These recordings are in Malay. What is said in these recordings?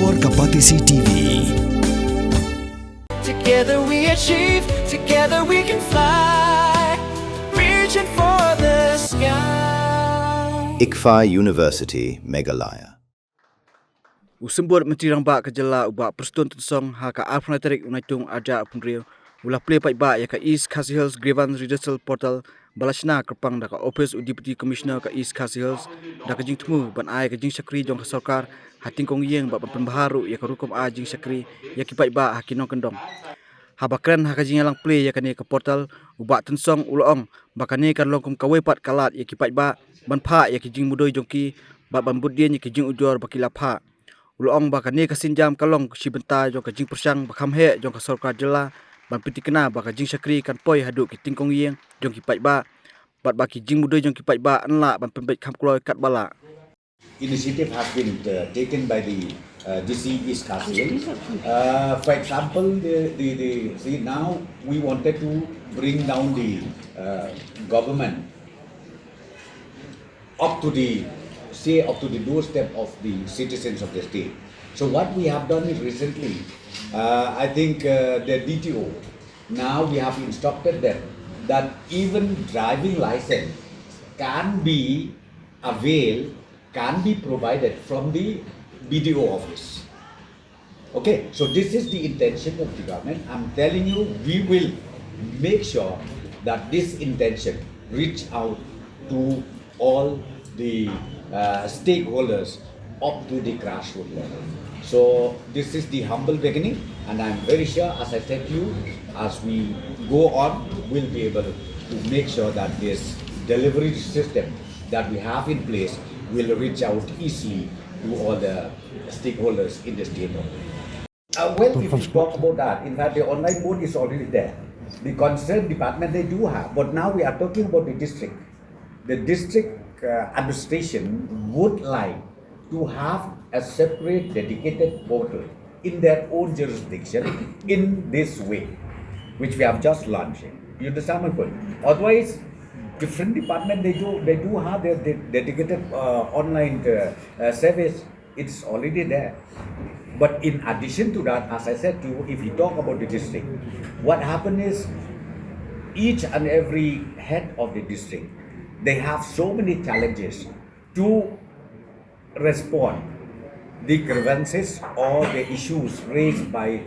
Sorkar TV. Together we achieve, together we can fly, reaching for the sky. ICFA University, Meghalaya. Usembur menteri rambak kejala ubak persatuan tensong haka alphanatarik unaitung aja punrio ulah Plie Paidbah ya ka East Khasi Hills Grievance Redressal Portal balashna kerpang da ka Office of Deputy Commissioner ka East Khasi Hills da ka Jingtemu ban ai ka Jingshakri jong ka Sorkar ha Tyngkong Ïing ba ban baharu ya ka rukum a Jingshakri ya ki Paidbah ha kinong kendong habakran ha ka jingalang Plie ya ka ni ka portal ubak tensong ulong bakane kan longkum kawepat kalat ya ki Paidbah ban pha ya ki jing mudoi jongki ba ban budien ya ki jing ujor bakila pha ulong bakane ka sinjam kalong si benta jong ka jing persang bakam he jong ka Sorkar jela ban piti kena baka Jingshakri kan poi haduk ki Tyngkong Ïing jong ki Paidbah bat baki jing mudoi jong ki Paidbah anla ban pembet kham kloi kat bala. Initiative has been taken by the DC East Khasi Hills. For example, see now we wanted to bring down the government up to the doorstep of the citizens of the state. So what we have done is recently, I think the DTO, now we have instructed them that even driving license can be provided from the BDO office. Okay, so this is the intention of the government. I'm telling you, we will make sure that this intention reach out to all the stakeholders up to the grassroots level. So this is the humble beginning, and I'm very sure, as I said to you, as we go on, we'll be able to make sure that this delivery system that we have in place will reach out easily to all the stakeholders in the state. Well, if we talk about that, in fact, the online board is already there. The concerned department they do have, but now we are talking about the district. The district administration would like to have a separate dedicated portal in their own jurisdiction in this way, which we have just launched. You understand my point? Otherwise, different department they do have their dedicated online service. It's already there. But in addition to that, as I said to you, if you talk about the district, what happened is each and every head of the district, they have so many challenges to respond the grievances or the issues raised by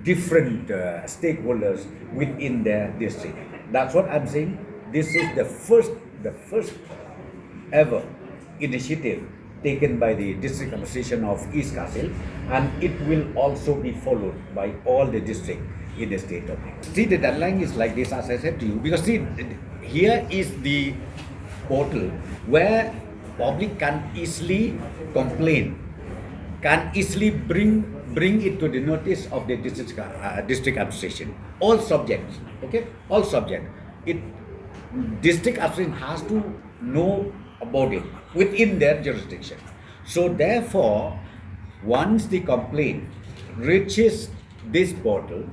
different stakeholders within their district. That's what I'm saying. This is the first ever initiative taken by the district administration of East Khasi, and it will also be followed by all the districts in the state of Ïing. See, the deadline is like this, as I said to you, because see, here is the portal where public can easily complain, can easily bring it to the notice of the district administration. All subjects, okay, all subjects. District administration has to know about it within their jurisdiction. So therefore, once the complaint reaches this portal,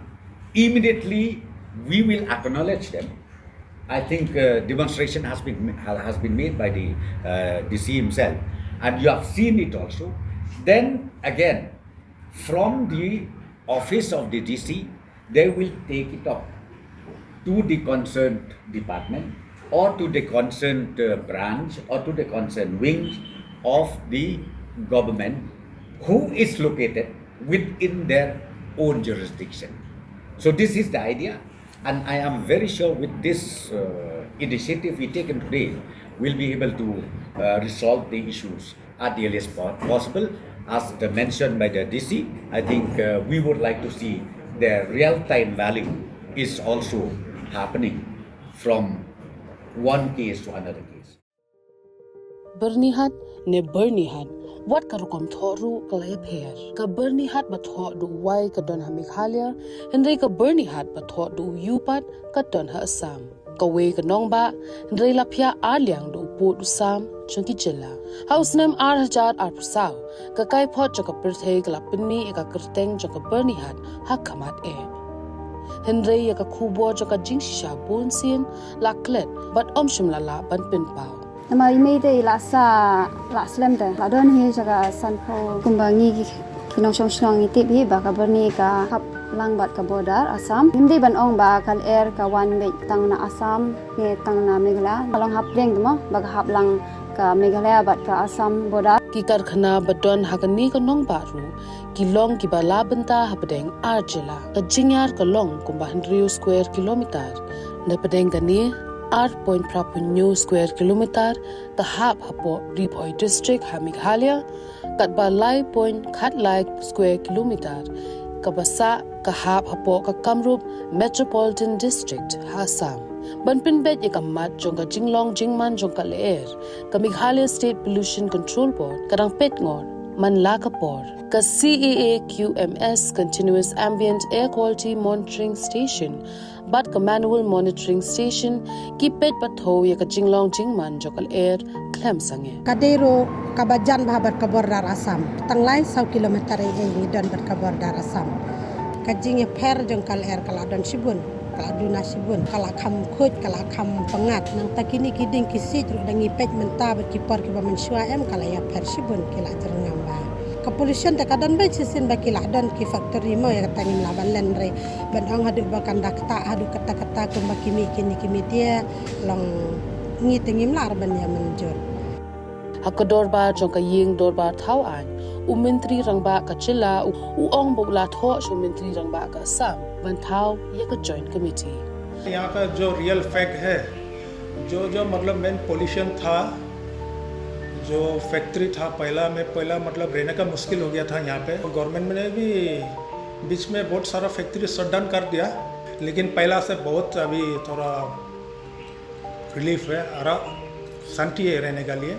immediately we will acknowledge them. I think demonstration has been made by the DC himself, and you have seen it also. Then again, from the office of the DC, they will take it up to the concerned department or to the concerned branch or to the concerned wing of the government who is located within their own jurisdiction. So this is the idea, and I am very sure with this initiative we taken today, we'll be able to resolve the issues at the earliest possible. As mentioned by the DC, I think we would like to see the real-time value is also happening from one case to another case. Bernihat ne bernihat wat karukom thoru kalaya pher ka bernihat ba tho du wai ka don ha Meghalaya henry ka bernihat ba tho du yupat ka don ha Assam ka we ka nong ba henry la phya aliang du pu du sam chunki jilla hausnam ar hajar ar pusaw ka kai phot ka perthei ka lapinmi ka kerteng ka bernihat ha khamat e henry ka khubo ka jingsha bonsin laklet bat omshim la ban pin pau mà mấy đây là sa là slam đó là đơn hi cho cái sản phẩm cũng bằng nghi kinong syong itip hi ba ka berni ka hap lang bat ka border Assam hindi ban ong ba kal air ka one way tang na Assam nge tang na Meghalaya kalong hap reng mo ba ka hap lang ka Meghalaya bat ka Assam border ki karkhana badon hagani ka nong baru ki long ki bala benta hapdeng arjela ka jingyar ka long kumba 100 square kilometer na pedeng gani 8.9 square kilometer ta hap hapo Ripoi district ha Meghalaya kat balai point khatlai square kilometer ka basa ka hap hapo ka Kamrup metropolitan district ha Assam banpin bet ka mat jong ka jinglong jingman jong ka leer ka Meghalaya state pollution control board kadang pet ngon man la ka por ka CEA QMS continuous ambient air quality monitoring station bat ka manual monitoring station ki pet patho ya ka jinglong jingman jokal air klem sange kadero kabajan bahabat ka bordar Assam tanglai 100 kilometer e don bat ka bordar Assam kajing ya per jongkal air kala don sibun kala duna sibun kala kham khoj kala kham pangat nang takini kiding kisi tru dangi pet menta bat ki por ki ba mensua em kala ya per sibun kila jerngam ba ka pollution ta kadon ba sisin ba kila don ki factory mo ya tangim laban len re ban ong hadu ba kandak ta hadu kata-kata ko ba kimi dia long ngi tengim lar ban ya menjur hakador ba jong ka Ïing dor ba thau an menteri rangba ka chila ong bogla tho shu menteri rangba ka Assam ban thau ya ka joint committee यहाँ का जो real fact है जो मतलब main pollution था जो फैक्ट्री था पहला मतलब रहने का मुश्किल हो गया था यहाँ पे गवर्नमेंट ने भी बीच में बहुत सारा फैक्ट्री शट डाउन कर दिया लेकिन पहला से बहुत अभी थोड़ा रिलीफ है और शांति है रहने के लिए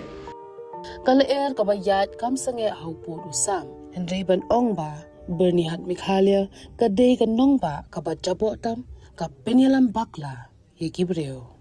kal air ka bayat kam sange haupo usam henry ban ong ba bernihat Meghalaya ka dei ka nong ba ka ba jabo tam ka penyalam bakla ye gibreo